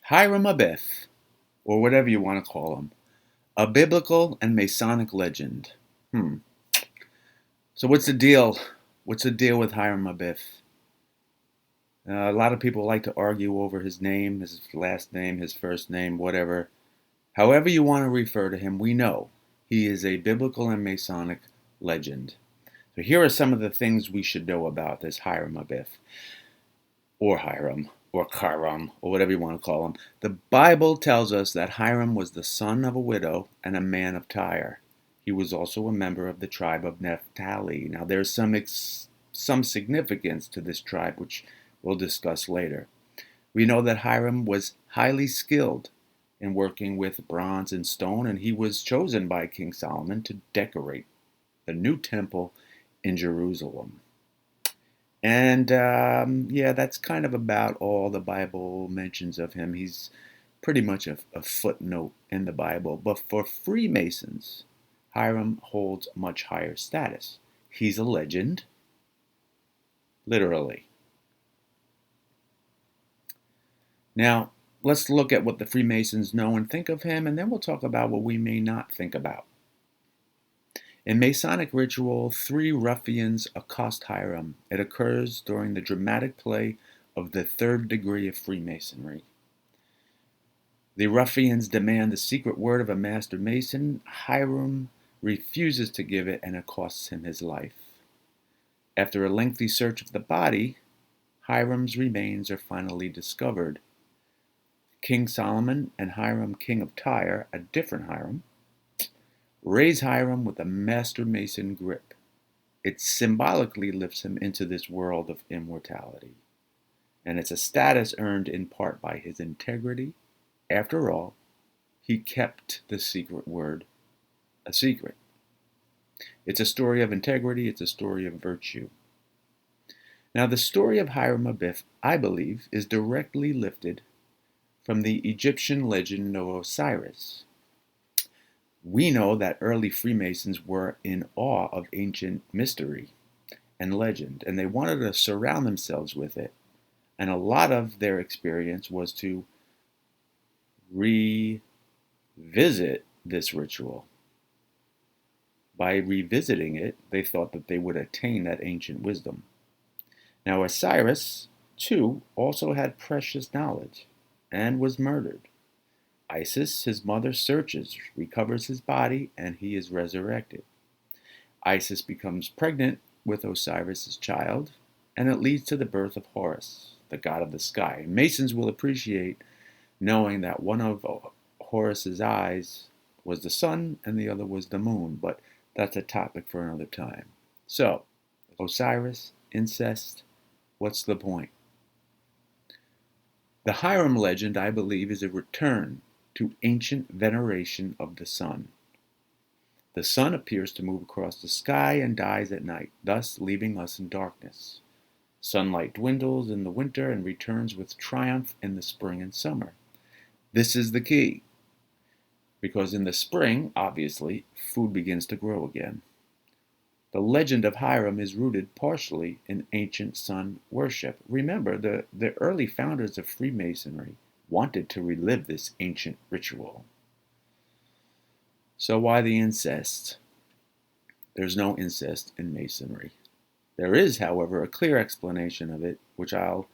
Hiram Abiff, or whatever you want to call him, a biblical and Masonic legend. So what's the deal? What's the deal with Hiram Abiff? A lot of people like to argue over his name, his last name, his first name, whatever. However you want to refer to him, we know he is a biblical and Masonic legend. So here are some of the things we should know about this Hiram Abiff, or Hiram, or Karam, or whatever you want to call him. The Bible tells us that Hiram was the son of a widow and a man of Tyre. He was also a member of the tribe of Naphtali. Now there's some significance to this tribe, which we'll discuss later. We know that Hiram was highly skilled in working with bronze and stone, and he was chosen by King Solomon to decorate the new temple in Jerusalem. And that's kind of about all the Bible mentions of him. He's pretty much a footnote in the Bible. But for Freemasons, Hiram holds much higher status. He's a legend, literally. Now, let's look at what the Freemasons know and think of him, and then we'll talk about what we may not think about. In Masonic ritual, 3 ruffians accost Hiram. It occurs during the dramatic play of the 3rd degree of Freemasonry. The ruffians demand the secret word of a master Mason. Hiram refuses to give it, and it costs him his life. After a lengthy search of the body, Hiram's remains are finally discovered. King Solomon and Hiram, king of Tyre, a different Hiram, raise Hiram with a master mason grip. It symbolically lifts him into this world of immortality. And it's a status earned in part by his integrity. After all, he kept the secret word a secret. It's a story of integrity. It's a story of virtue. Now, the story of Hiram Abiff, I believe, is directly lifted from the Egyptian legend of Osiris. We know that early Freemasons were in awe of ancient mystery and legend, and they wanted to surround themselves with it. And a lot of their experience was to revisit this ritual. By revisiting it, they thought that they would attain that ancient wisdom. Now, Osiris, too, also had precious knowledge and was murdered. Isis, his mother, searches, recovers his body, and he is resurrected. Isis becomes pregnant with Osiris' child, and it leads to the birth of Horus, the god of the sky. Masons will appreciate knowing that one of Horus's eyes was the sun and the other was the moon, but that's a topic for another time. So, Osiris, incest, what's the point? The Hiram legend, I believe, is a return to ancient veneration of the sun. The sun appears to move across the sky and dies at night, thus leaving us in darkness. Sunlight dwindles in the winter and returns with triumph in the spring and summer. This is the key, because in the spring, obviously, food begins to grow again. The legend of Hiram is rooted partially in ancient sun worship. Remember, the early founders of Freemasonry wanted to relive this ancient ritual. So why the incest? There's no incest in Masonry. There is, however, a clear explanation of it, which I'll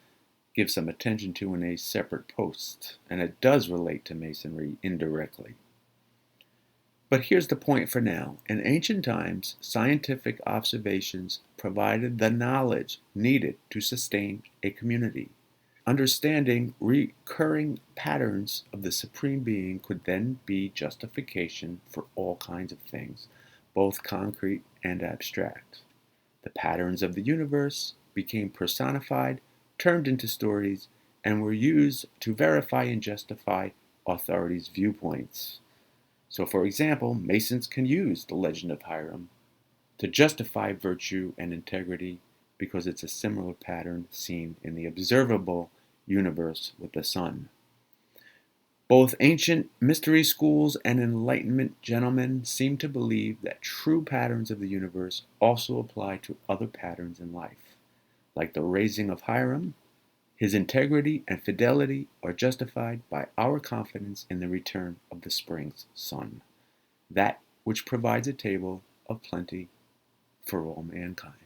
give some attention to in a separate post, and it does relate to Masonry indirectly. But here's the point for now. In ancient times, scientific observations provided the knowledge needed to sustain a community. Understanding recurring patterns of the Supreme Being could then be justification for all kinds of things, both concrete and abstract. The patterns of the universe became personified, turned into stories, and were used to verify and justify authorities' viewpoints. So, for example, Masons can use the legend of Hiram to justify virtue and integrity because it's a similar pattern seen in the observable universe with the sun. Both ancient mystery schools and Enlightenment gentlemen seem to believe that true patterns of the universe also apply to other patterns in life, like the raising of Hiram, His integrity and fidelity are justified by our confidence in the return of the spring's sun, that which provides a table of plenty for all mankind.